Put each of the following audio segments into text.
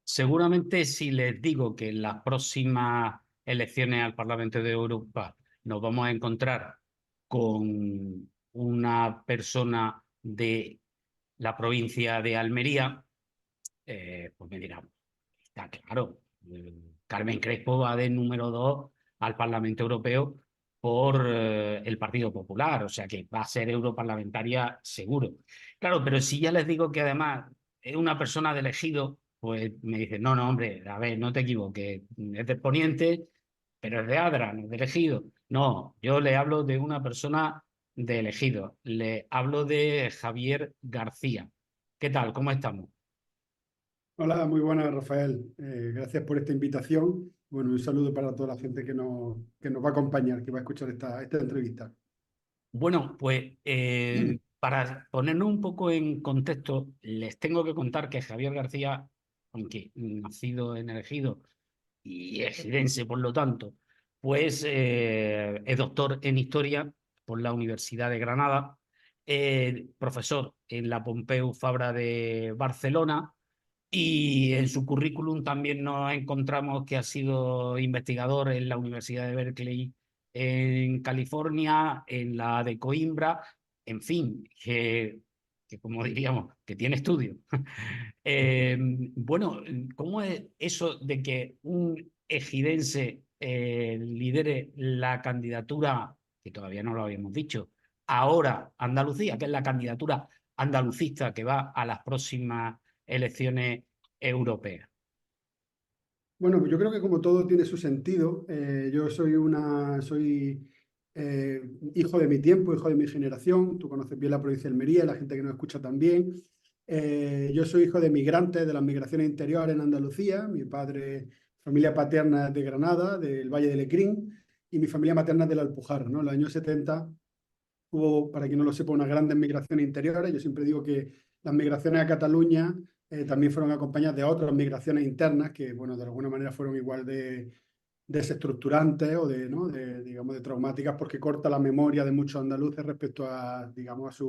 Seguramente si les digo que en las próximas elecciones al Parlamento de Europa nos vamos a encontrar con una persona de la provincia de Almería, pues me dirán, está claro, Carmen Crespo va de número 2 al Parlamento Europeo por el Partido Popular, o sea que va a ser europarlamentaria seguro. Claro, pero si ya les digo que además es una persona de elegido, pues me dicen, no, no, hombre, a ver, no te equivoques, es de Poniente, pero es de Adra, no es de elegido. No, yo le hablo de una persona de elegido, le hablo de Javier García. ¿Qué tal? ¿Cómo estamos? Hola, muy buenas, Rafael. Gracias por esta invitación. Bueno, un saludo para toda la gente que nos va a acompañar, que va a escuchar esta entrevista. Bueno, pues para ponernos un poco en contexto, les tengo que contar que Javier García, aunque nacido en Ejido y ejidense por lo tanto, pues es doctor en Historia por la Universidad de Granada, profesor en la Pompeu Fabra de Barcelona y en su currículum también nos encontramos que ha sido investigador en la Universidad de Berkeley en California, en la de Coimbra, en fin, que como diríamos, que tiene estudio. Bueno, ¿cómo es eso de que un ejidense lidere la candidatura, que todavía no lo habíamos dicho, ahora Andalucía, que es la candidatura andalucista que va a las próximas elecciones europeas? Bueno, pues yo creo que como todo tiene su sentido. Yo soy hijo de mi tiempo, hijo de mi generación. Tú conoces bien la provincia de Almería, la gente que nos escucha también. Yo soy hijo de migrantes de las migraciones interiores en Andalucía. Mi padre, familia paterna es de Granada, del Valle del Lecrín, y mi familia materna es de la Alpujarra, ¿no? En los años 70 hubo, para quien no lo sepa, unas grandes migraciones interiores. Yo siempre digo que las migraciones a Cataluña también fueron acompañadas de otras migraciones internas que, bueno, de alguna manera fueron igual de desestructurantes o de, ¿no? digamos, de traumáticas porque corta la memoria de muchos andaluces respecto a, digamos,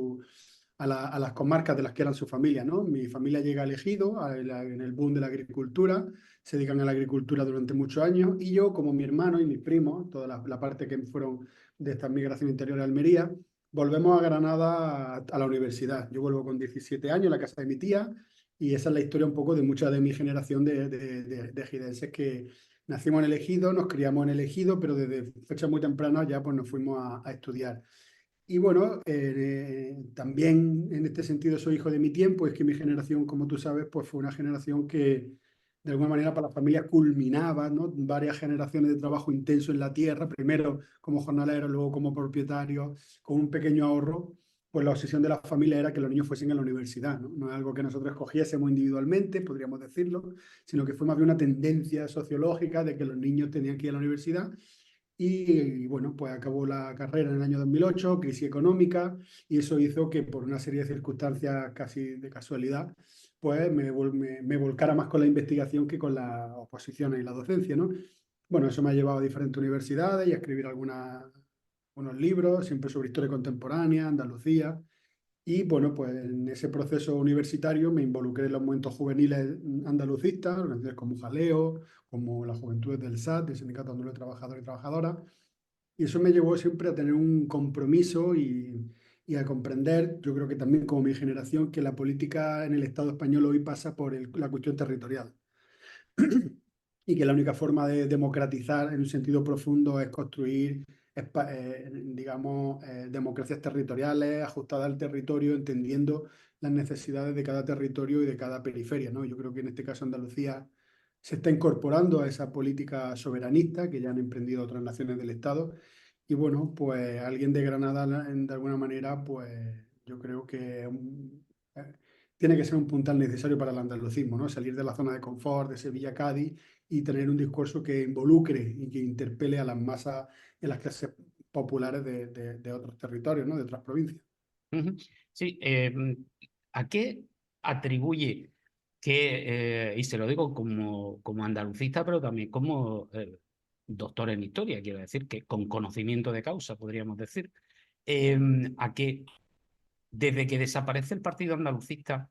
a las comarcas de las que eran su familia, ¿no? Mi familia llega al Ejido en el boom de la agricultura, se dedican a la agricultura durante muchos años y yo, como mi hermano y mis primos, toda la parte que fueron de esta migración interior a Almería, volvemos a Granada a la universidad. Yo vuelvo con 17 años a la casa de mi tía y esa es la historia un poco de mucha de mi generación de ejidenses que nacimos en el Ejido, nos criamos en el Ejido, pero desde fechas muy tempranas ya pues nos fuimos a estudiar. Y bueno, también en este sentido soy hijo de mi tiempo, es que mi generación, como tú sabes, pues fue una generación que de alguna manera para la familia culminaba, ¿no? Varias generaciones de trabajo intenso en la tierra, primero como jornalero, luego como propietario, con un pequeño ahorro, pues la obsesión de la familia era que los niños fuesen a la universidad, ¿no? No es algo que nosotros escogiésemos individualmente, podríamos decirlo, sino que fue más bien una tendencia sociológica de que los niños tenían que ir a la universidad y bueno, pues acabó la carrera en el año 2008, crisis económica, y eso hizo que por una serie de circunstancias casi de casualidad, pues me volcara más con la investigación que con las oposiciones y la docencia, ¿no? Bueno, eso me ha llevado a diferentes universidades y a escribir unos libros, siempre sobre historia contemporánea, Andalucía, y bueno, pues en ese proceso universitario me involucré en los movimientos juveniles andalucistas, organizaciones como Jaleo, como las Juventudes del SAT, del Sindicato Andaluz de Trabajadores y Trabajadoras, y eso me llevó siempre a tener un compromiso y a comprender, yo creo que también como mi generación, que la política en el Estado español hoy pasa por la cuestión territorial y que la única forma de democratizar en un sentido profundo es construir, digamos, democracias territoriales ajustadas al territorio, entendiendo las necesidades de cada territorio y de cada periferia, ¿no? Yo creo que en este caso Andalucía se está incorporando a esa política soberanista que ya han emprendido otras naciones del Estado. Y bueno, pues alguien de Granada, de alguna manera, pues yo creo que tiene que ser un puntal necesario para el andalucismo, ¿no? Salir de la zona de confort de Sevilla, Cádiz y tener un discurso que involucre y que interpele a las masas y a las clases populares de otros territorios, ¿no? De otras provincias. Ujú. Sí, ¿a qué atribuye que, y se lo digo como andalucista, pero también como doctor en historia, quiero decir, que con conocimiento de causa, podríamos decir, a que desde que desaparece el Partido Andalucista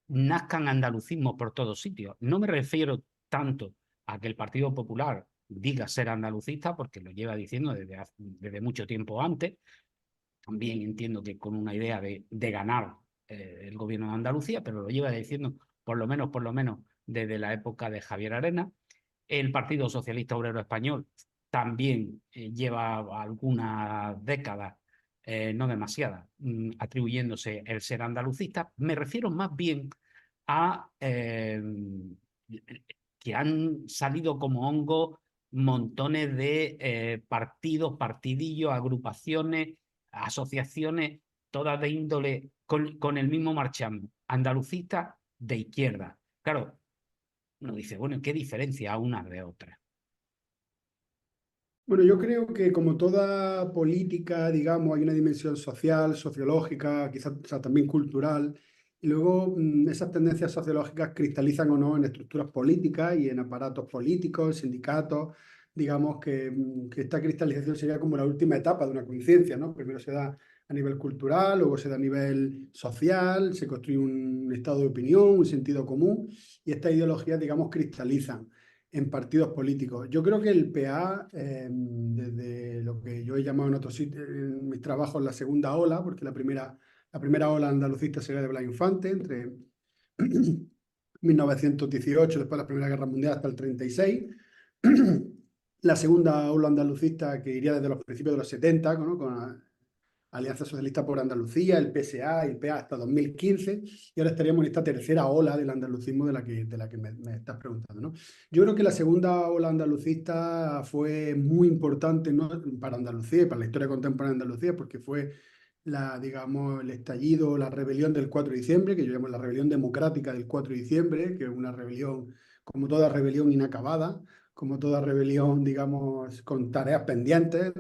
nazcan andalucismos por todos sitios. No me refiero tanto a que el Partido Popular diga ser andalucista, porque lo lleva diciendo desde mucho tiempo antes. También entiendo que con una idea de ganar el gobierno de Andalucía, pero lo lleva diciendo por lo menos desde la época de Javier Arena. El Partido Socialista Obrero Español también lleva algunas décadas, no demasiadas, atribuyéndose el ser andalucista. Me refiero más bien a que han salido como hongos montones de partidos, partidillos, agrupaciones, asociaciones, todas de índole con el mismo marchamo, andalucista de izquierda. Claro, uno dice, bueno, ¿qué diferencia unas de otras? Bueno, yo creo que como toda política, digamos, hay una dimensión social, sociológica, quizás o sea, también cultural, y luego esas tendencias sociológicas cristalizan o no en estructuras políticas y en aparatos políticos, sindicatos, digamos que esta cristalización sería como la última etapa de una conciencia, ¿no? Primero se da a nivel cultural, luego se da a nivel social, se construye un estado de opinión, un sentido común, y estas ideologías, digamos, cristalizan en partidos políticos. Yo creo que el PA, desde lo que yo he llamado en otros sitios, en mis trabajos, la segunda ola, porque la primera ola andalucista sería de Blas Infante, entre 1918, después de la Primera Guerra Mundial, hasta el 36. La segunda ola andalucista que iría desde los principios de los 70, ¿no? Con Alianza Socialista por Andalucía, el PSA y el PA hasta 2015, y ahora estaríamos en esta tercera ola del andalucismo de la que me estás preguntando, ¿no? Yo creo que la segunda ola andalucista fue muy importante, ¿no? Para Andalucía y para la historia contemporánea de Andalucía, porque fue digamos, el estallido, la rebelión del 4 de diciembre, que yo llamo la rebelión democrática del 4 de diciembre, que es una rebelión, como toda rebelión, inacabada, como toda rebelión, digamos, con tareas pendientes.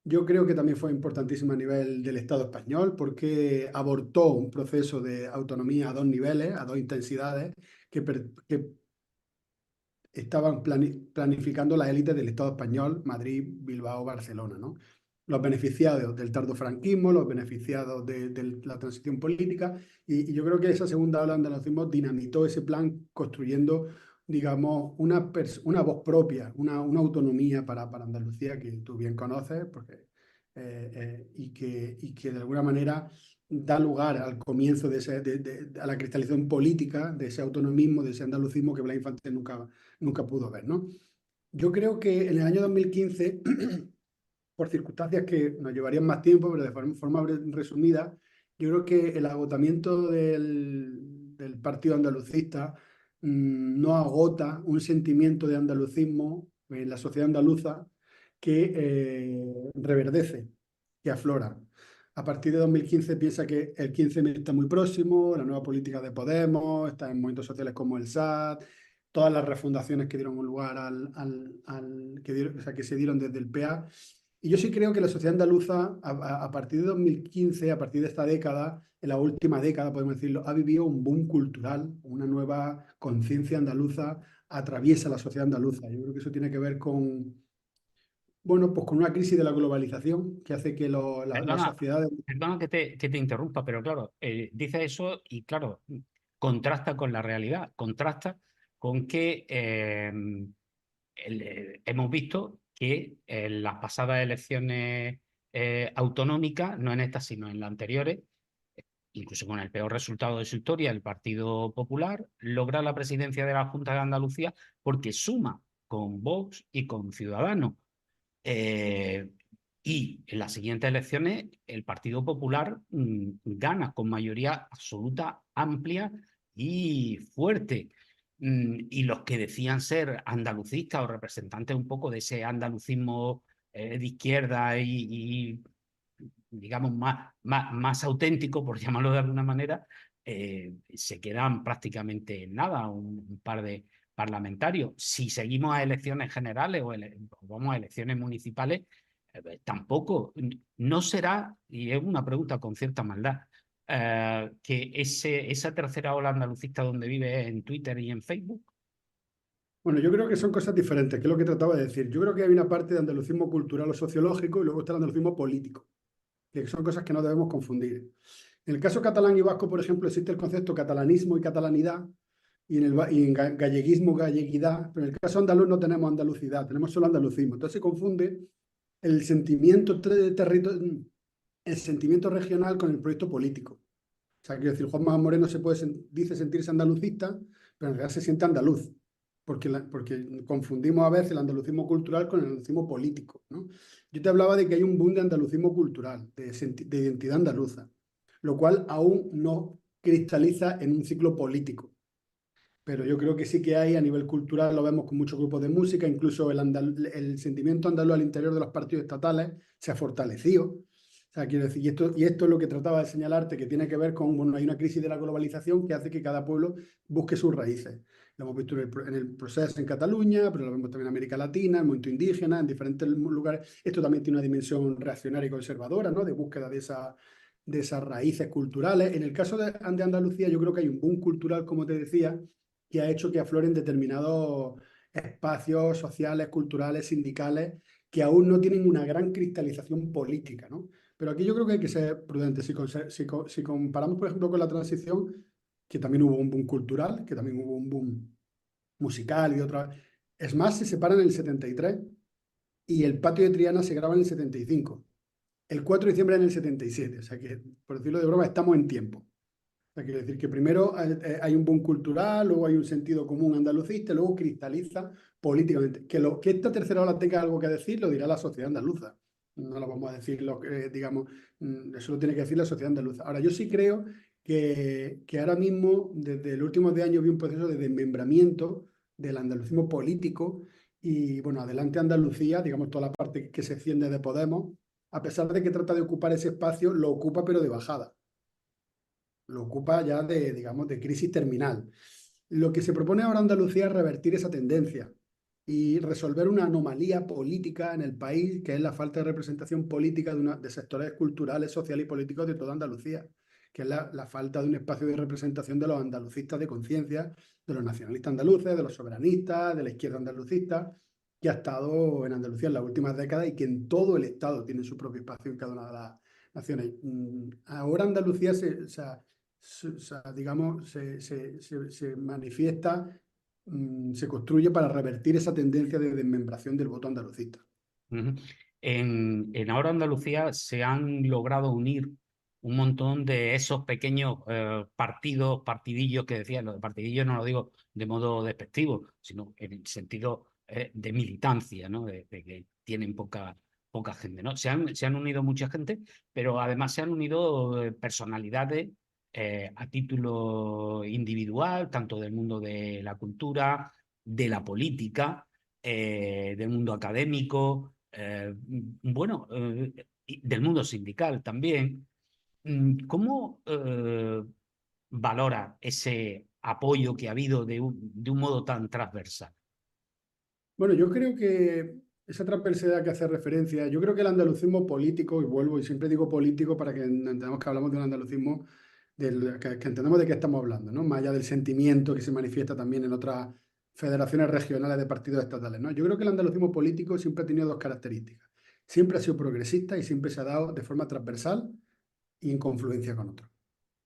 Yo creo que también fue importantísima a nivel del Estado español porque abortó un proceso de autonomía a dos niveles, a dos intensidades, que estaban planificando las élites del Estado español, Madrid, Bilbao, Barcelona, ¿no? Los beneficiados del tardofranquismo, los beneficiados de la transición política, y yo creo que esa segunda ola del andalucismo dinamitó ese plan construyendo, digamos, una voz propia, una autonomía para Andalucía que tú bien conoces, porque, y que de alguna manera da lugar al comienzo a la cristalización política de ese autonomismo, de ese andalucismo que Blas Infante nunca pudo ver, ¿no? Yo creo que en el año 2015, por circunstancias que nos llevarían más tiempo, pero de forma resumida, yo creo que el agotamiento del partido andalucista no agota un sentimiento de andalucismo en la sociedad andaluza que reverdece, que aflora. A partir de 2015 piensa que el 15M está muy próximo, la nueva política de Podemos, está en movimientos sociales como el SAT, todas las refundaciones que dieron lugar o sea, que se dieron desde el PA. Y yo sí creo que la sociedad andaluza, a partir de 2015, a partir de esta década, en la última década, podemos decirlo, ha vivido un boom cultural, una nueva conciencia andaluza atraviesa la sociedad andaluza. Yo creo que eso tiene que ver con, bueno, pues con una crisis de la globalización que hace que las Perdona, sociedades... perdona que te interrumpa, pero claro, dice eso y claro, contrasta con la realidad, contrasta con que hemos visto que en las pasadas elecciones autonómicas, no en estas, sino en las anteriores, incluso con el peor resultado de su historia, el Partido Popular logra la presidencia de la Junta de Andalucía porque suma con Vox y con Ciudadanos. Eh, y en las siguientes elecciones el Partido Popular gana con mayoría absoluta, amplia y fuerte. Y los que decían ser andalucistas o representantes un poco de ese andalucismo de izquierda digamos, más auténtico, por llamarlo de alguna manera, se quedan prácticamente en nada, un par de parlamentarios. Si seguimos a elecciones generales o vamos a elecciones municipales, tampoco, no será, y es una pregunta con cierta maldad, que esa tercera ola andalucista donde vive en Twitter y en Facebook. Bueno, yo creo que son cosas diferentes, que es lo que trataba de decir. Yo creo que hay una parte de andalucismo cultural o sociológico y luego está el andalucismo político, que son cosas que no debemos confundir. En el caso catalán y vasco, por ejemplo, existe el concepto catalanismo y catalanidad, y en galleguismo, galleguidad, pero en el caso andaluz no tenemos andalucidad, tenemos solo andalucismo. Entonces se confunde el sentimiento, el sentimiento regional con el proyecto político. O sea, quiero decir, Juanma Moreno dice sentirse andalucista, pero en realidad se siente andaluz, porque confundimos a veces el andalucismo cultural con el andalucismo político, ¿no? Yo te hablaba de que hay un boom de andalucismo cultural, de identidad andaluza, lo cual aún no cristaliza en un ciclo político. Pero yo creo que sí que hay a nivel cultural, lo vemos con muchos grupos de música, incluso el sentimiento andaluz al interior de los partidos estatales se ha fortalecido. O sea, quiero decir, y esto es lo que trataba de señalarte, que tiene que ver con, bueno, hay una crisis de la globalización que hace que cada pueblo busque sus raíces. Lo hemos visto en el proceso en Cataluña, pero lo vemos también en América Latina, en el movimiento indígena, en diferentes lugares. Esto también tiene una dimensión reaccionaria y conservadora, ¿no? De búsqueda de esas raíces culturales. En el caso de Andalucía, yo creo que hay un boom cultural, como te decía, que ha hecho que afloren determinados espacios sociales, culturales, sindicales, que aún no tienen una gran cristalización política, ¿no? Pero aquí yo creo que hay que ser prudentes. Si comparamos, por ejemplo, con la transición, que también hubo un boom cultural, que también hubo un boom musical y otra. Es más, se separan en el 73 y el Patio de Triana se graba en el 75. El 4 de diciembre en el 77. O sea que, por decirlo de broma, estamos en tiempo. O sea, quiere decir que primero hay un boom cultural, luego hay un sentido común andalucista, y luego cristaliza políticamente. Que esta tercera ola tenga algo que decir, lo dirá la sociedad andaluza. No lo vamos a decir, digamos, eso lo tiene que decir la sociedad andaluza. Ahora, yo sí creo que ahora mismo, desde los últimos 10 años, vi un proceso de desmembramiento del andalucismo político y, bueno, adelante Andalucía, digamos, toda la parte que se extiende de Podemos, a pesar de que trata de ocupar ese espacio, lo ocupa pero de bajada, lo ocupa ya digamos, de crisis terminal. Lo que se propone ahora Andalucía es revertir esa tendencia y resolver una anomalía política en el país, que es la falta de representación política de sectores culturales, sociales y políticos de toda Andalucía, que es la falta de un espacio de representación de los andalucistas de conciencia, de los nacionalistas andaluces, de los soberanistas, de la izquierda andalucista, que ha estado en Andalucía en las últimas décadas y que en todo el Estado tiene su propio espacio en cada una de las naciones. Ahora Andalucía digamos, se manifiesta, se construye para revertir esa tendencia de desmembración del voto andalucista. Ujú. En Ahora Andalucía se han logrado unir un montón de esos pequeños partidos, partidillos que decían. Lo de partidillos no lo digo de modo despectivo, sino en el sentido de militancia, ¿no? De que tienen poca gente, ¿no? Se han unido mucha gente, pero además se han unido personalidades a título individual, tanto del mundo de la cultura, de la política, del mundo académico, bueno, y del mundo sindical también. ¿Cómo valora ese apoyo que ha habido de un modo tan transversal? Bueno, yo creo que esa transversalidad que hace referencia, yo creo que el andalucismo político, y vuelvo y siempre digo político para que entendamos que hablamos de un andalucismo que entendemos de qué estamos hablando, ¿no? Más allá del sentimiento que se manifiesta también en otras federaciones regionales de partidos estatales, ¿no? Yo creo que el andalucismo político siempre ha tenido dos características. Siempre ha sido progresista y siempre se ha dado de forma transversal y en confluencia con otros.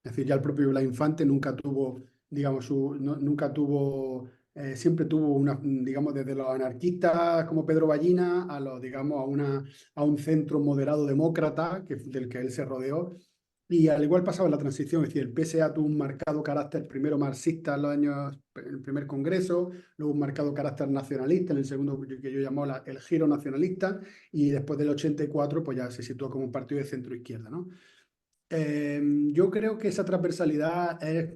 Es decir, ya el propio Blas Infante nunca tuvo, digamos, nunca tuvo, siempre tuvo una, digamos, desde los anarquistas como Pedro Ballina a los, digamos, a un centro moderado demócrata del que él se rodeó. Y al igual pasaba en la transición, es decir, el PSA tuvo un marcado carácter primero marxista en los años, en el primer congreso, luego un marcado carácter nacionalista en el segundo, que yo llamo el giro nacionalista, y después del 84 pues ya se situó como un partido de centro izquierda, ¿no? Yo creo que esa transversalidad es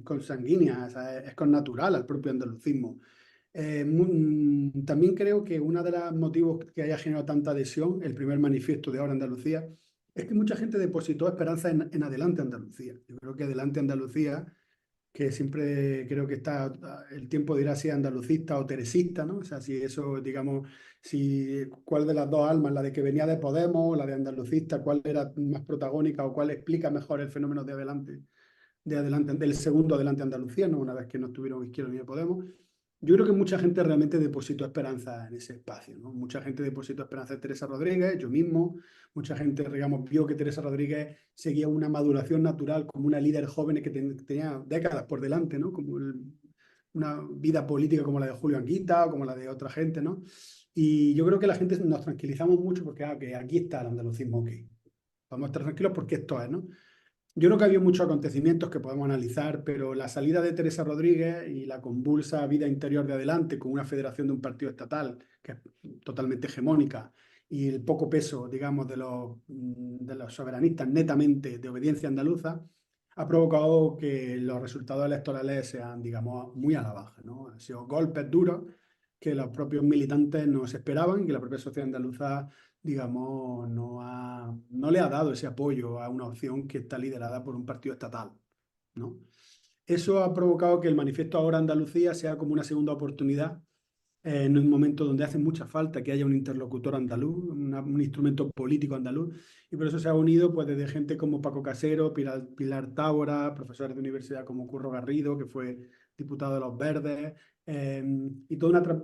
consanguínea, o sea, es connatural al propio andalucismo. También creo que uno de los motivos que haya generado tanta adhesión, el primer manifiesto de Ahora Andalucía, es que mucha gente depositó esperanza en Adelante Andalucía. Yo creo que Adelante Andalucía, que siempre creo que está, el tiempo dirá si es andalucista o teresista, ¿no? O sea, si eso, digamos, si cuál de las dos almas, la de que venía de Podemos, la de andalucista, cuál era más protagónica o cuál explica mejor el fenómeno del segundo Adelante Andalucía, ¿no? Una vez que no estuvieron Izquierda ni de Podemos. Yo creo que mucha gente realmente depositó esperanza en ese espacio, ¿no? Mucha gente depositó esperanza en Teresa Rodríguez, yo mismo, mucha gente, digamos, vio que Teresa Rodríguez seguía una maduración natural como una líder joven que tenía décadas por delante, ¿no? Como una vida política como la de Julio Anguita o como la de otra gente, ¿no? Y yo creo que la gente nos tranquilizamos mucho porque que aquí está el andalucismo, ok. Vamos a estar tranquilos porque esto es, ¿no? Yo creo que había muchos acontecimientos que podemos analizar, pero la salida de Teresa Rodríguez y la convulsa vida interior de Adelante con una federación de un partido estatal que es totalmente hegemónica y el poco peso, digamos, de los soberanistas netamente de obediencia andaluza, ha provocado que los resultados electorales sean, digamos, muy a la baja, ¿no? Han sido golpes duros que los propios militantes no se esperaban y que la propia sociedad andaluza digamos, no le ha dado ese apoyo a una opción que está liderada por un partido estatal, ¿no? Eso ha provocado que el manifiesto Ahora Andalucía sea como una segunda oportunidad en un momento donde hace mucha falta que haya un interlocutor andaluz, un instrumento político andaluz, y por eso se ha unido pues desde gente como Paco Casero, Pilar Tábora, profesores de universidad como Curro Garrido, que fue diputado de Los Verdes, y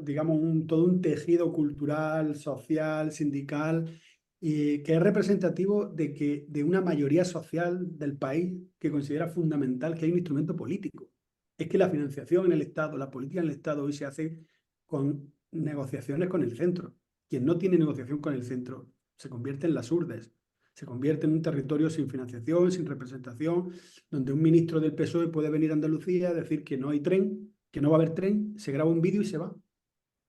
digamos, todo un tejido cultural, social, sindical, y que es representativo de una mayoría social del país que considera fundamental que hay un instrumento político. Es que la financiación en el Estado, la política en el Estado hoy se hace con negociaciones con el centro. Quien no tiene negociación con el centro se convierte en las urdes, se convierte en un territorio sin financiación, sin representación, donde un ministro del PSOE puede venir a Andalucía a decir que no hay tren, que no va a haber tren, se graba un vídeo y se va.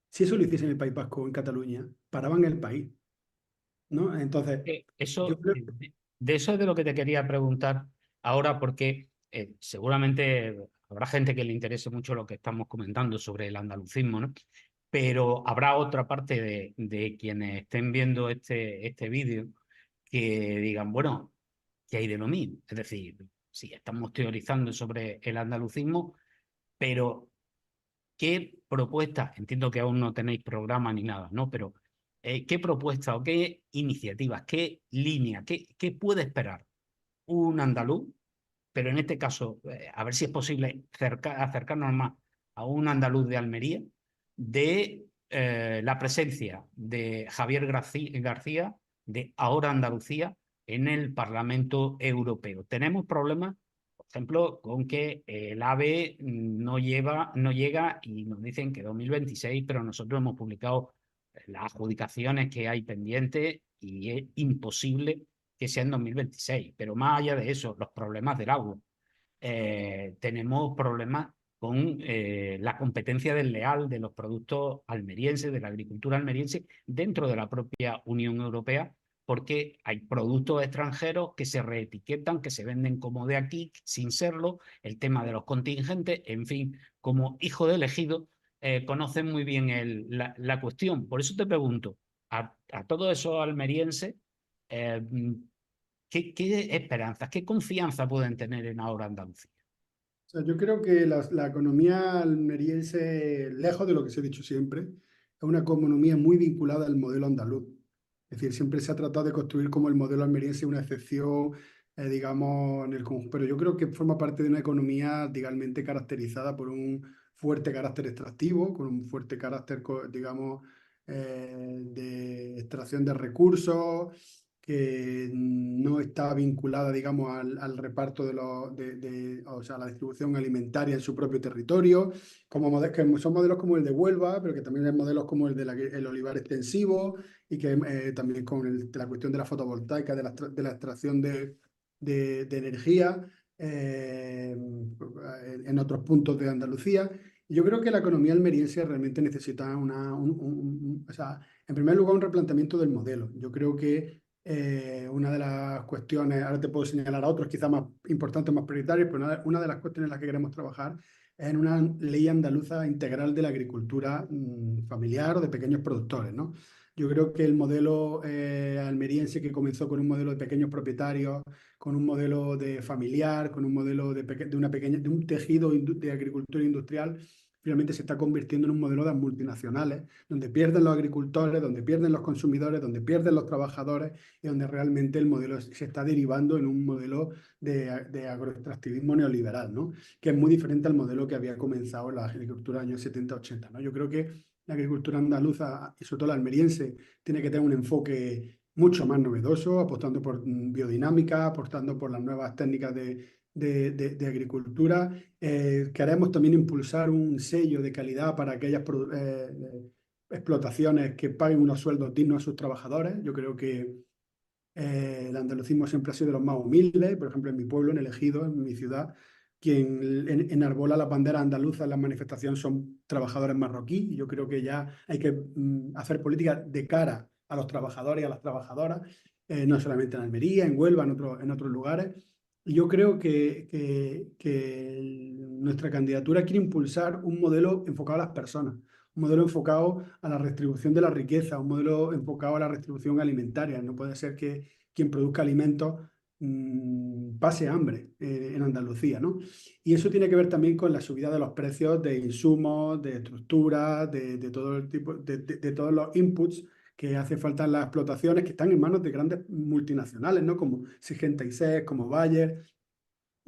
Si eso lo hiciese en el País Vasco o en Cataluña, paraban el país, ¿no? Entonces, yo Eso, creo de eso es de lo que te quería preguntar ahora, porque seguramente habrá gente que le interese mucho lo que estamos comentando sobre el andalucismo, ¿no? Pero habrá otra parte de quienes estén viendo este vídeo que digan, bueno, ¿qué hay de lo mío? Es decir, sí, estamos teorizando sobre el andalucismo, pero ¿qué propuestas? Entiendo que aún no tenéis programa ni nada, ¿no? Pero ¿qué propuestas o qué iniciativas, qué línea, qué puede esperar un andaluz? Pero en este caso, a ver si es posible acercarnos más a un andaluz de Almería, de la presencia de Javier García, de Ahora Andalucía, en el Parlamento Europeo. Tenemos problemas, por ejemplo, con que el AVE no llega y nos dicen que 2026, pero nosotros hemos publicado las adjudicaciones que hay pendientes y es imposible que sea en 2026. Pero más allá de eso, los problemas del agua. Tenemos problemas con la competencia desleal de los productos almerienses, de la agricultura almeriense, dentro de la propia Unión Europea, porque hay productos extranjeros que se reetiquetan, que se venden como de aquí, sin serlo, el tema de los contingentes, en fin, como hijo de elegido, conocen muy bien la cuestión. Por eso te pregunto, a todos esos almerienses, eh, ¿qué esperanzas, qué confianza pueden tener en Ahora Andalucía? O sea, yo creo que la economía almeriense, lejos de lo que se ha dicho siempre, es una economía muy vinculada al modelo andaluz. Es decir, siempre se ha tratado de construir como el modelo almeriense una excepción, digamos, en el conjunto. Pero yo creo que forma parte de una economía, digamos, caracterizada por un fuerte carácter extractivo, con un fuerte carácter, digamos, de extracción de recursos, que no está vinculada, digamos, al reparto o sea, a la distribución alimentaria en su propio territorio, que son modelos como el de Huelva, pero que también hay modelos como el del olivar extensivo y que también con la cuestión de la fotovoltaica, de la extracción de energía en otros puntos de Andalucía. Y yo creo que la economía almeriense realmente necesita o sea, en primer lugar, un replanteamiento del modelo. Yo creo que una de las cuestiones, ahora te puedo señalar a otros quizás más importantes, más prioritarios, pero una de las cuestiones en las que queremos trabajar es en una ley andaluza integral de la agricultura familiar o de pequeños productores, ¿no? Yo creo que el modelo almeriense que comenzó con un modelo de pequeños propietarios, con un modelo de familiar, con un modelo de un tejido de agricultura industrial, finalmente se está convirtiendo en un modelo de multinacionales, donde pierden los agricultores, donde pierden los consumidores, donde pierden los trabajadores y donde realmente el modelo se está derivando en un modelo de agroextractivismo neoliberal, ¿no? Que es muy diferente al modelo que había comenzado en la agricultura de los años 70-80, ¿no? Yo creo que la agricultura andaluza y sobre todo la almeriense tiene que tener un enfoque mucho más novedoso, apostando por biodinámica, apostando por las nuevas técnicas de agricultura. Queremos también impulsar un sello de calidad para aquellas explotaciones que paguen unos sueldos dignos a sus trabajadores. Yo creo que el andalucismo siempre ha sido de los más humildes. Por ejemplo, en mi pueblo, en el Ejido, en mi ciudad, quien enarbola la bandera andaluza en las manifestaciones son trabajadores marroquíes. Y yo creo que ya hay que hacer políticas de cara a los trabajadores y a las trabajadoras, no solamente en Almería, en Huelva, en otros lugares. Y yo creo que nuestra candidatura quiere impulsar un modelo enfocado a las personas, un modelo enfocado a la redistribución de la riqueza, un modelo enfocado a la redistribución alimentaria. No puede ser que quien produzca alimentos pase hambre en Andalucía, ¿no? Y eso tiene que ver también con la subida de los precios de insumos, de estructuras, de todo el tipo, de todos los inputs que hace falta en las explotaciones que están en manos de grandes multinacionales, ¿no? Como Sygenta y SES, como Bayer,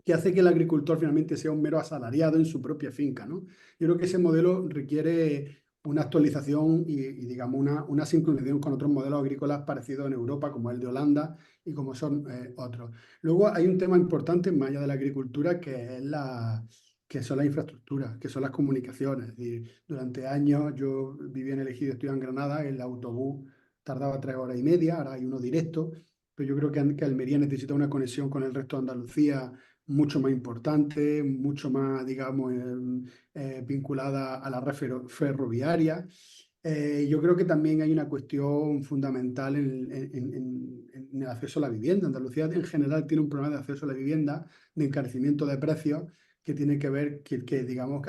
que hace que el agricultor finalmente sea un mero asalariado en su propia finca, ¿no? Yo creo que ese modelo requiere una actualización y digamos, una sincronización con otros modelos agrícolas parecidos en Europa, como el de Holanda y como son otros. Luego hay un tema importante más allá de la agricultura que son las infraestructuras, que son las comunicaciones. Es decir, durante años yo vivía en el Ejido, estudiaba en Granada, el autobús tardaba 3 horas y media, ahora hay uno directo, pero yo creo que Almería necesita una conexión con el resto de Andalucía mucho más importante, mucho más, digamos, vinculada a la red ferroviaria. Yo creo que también hay una cuestión fundamental en el acceso a la vivienda. Andalucía en general tiene un problema de acceso a la vivienda, de encarecimiento de precios, que tiene que ver, digamos,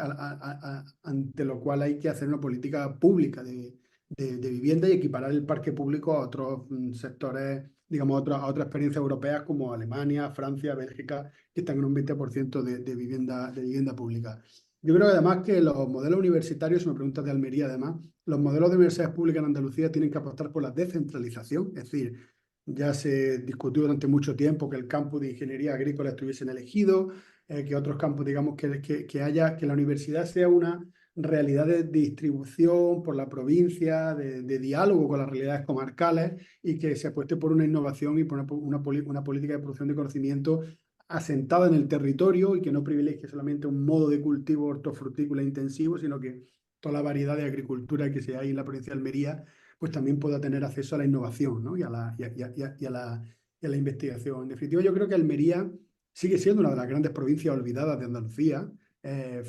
ante lo cual hay que hacer una política pública de vivienda y equiparar el parque público a otros sectores, digamos, a otras experiencias europeas como Alemania, Francia, Bélgica, que están en un 20% de vivienda pública. Yo creo además que los modelos universitarios, si me preguntas de Almería además, los modelos de universidades públicas en Andalucía tienen que apostar por la descentralización, es decir, ya se discutió durante mucho tiempo que el campus de ingeniería agrícola estuviese elegido, que otros campos, digamos, que la universidad sea una realidad de distribución por la provincia, de diálogo con las realidades comarcales y que se apueste por una innovación y por una política de producción de conocimiento asentada en el territorio y que no privilegie solamente un modo de cultivo hortofrutícola intensivo, sino que toda la variedad de agricultura que se hay en la provincia de Almería, pues también pueda tener acceso a la innovación, ¿no? y a la investigación. En definitiva, yo creo que Almería sigue siendo una de las grandes provincias olvidadas de Andalucía,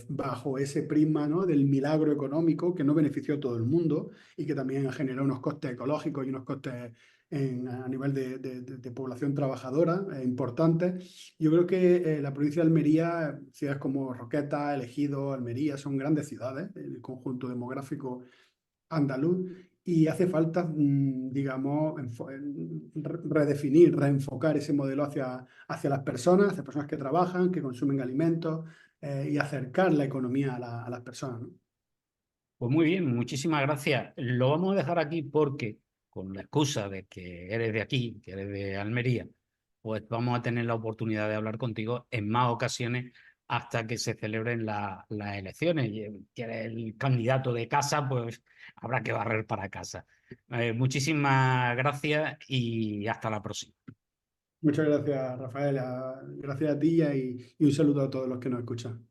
bajo ese prisma, ¿no? del milagro económico que no benefició a todo el mundo y que también ha generado unos costes ecológicos y unos costes a nivel de población trabajadora importantes. Yo creo que la provincia de Almería, ciudades como Roqueta, El Ejido, Almería, son grandes ciudades, el conjunto demográfico andaluz, y hace falta, digamos, redefinir, reenfocar ese modelo hacia las personas que trabajan, que consumen alimentos, y acercar la economía a las personas, ¿no? Pues muy bien, muchísimas gracias. Lo vamos a dejar aquí porque, con la excusa de que eres de aquí, que eres de Almería, pues vamos a tener la oportunidad de hablar contigo en más ocasiones hasta que se celebren las elecciones. Y que eres el candidato de casa, pues habrá que barrer para casa. Muchísimas gracias y hasta la próxima. Muchas gracias, Rafael. Gracias a ti y un saludo a todos los que nos escuchan.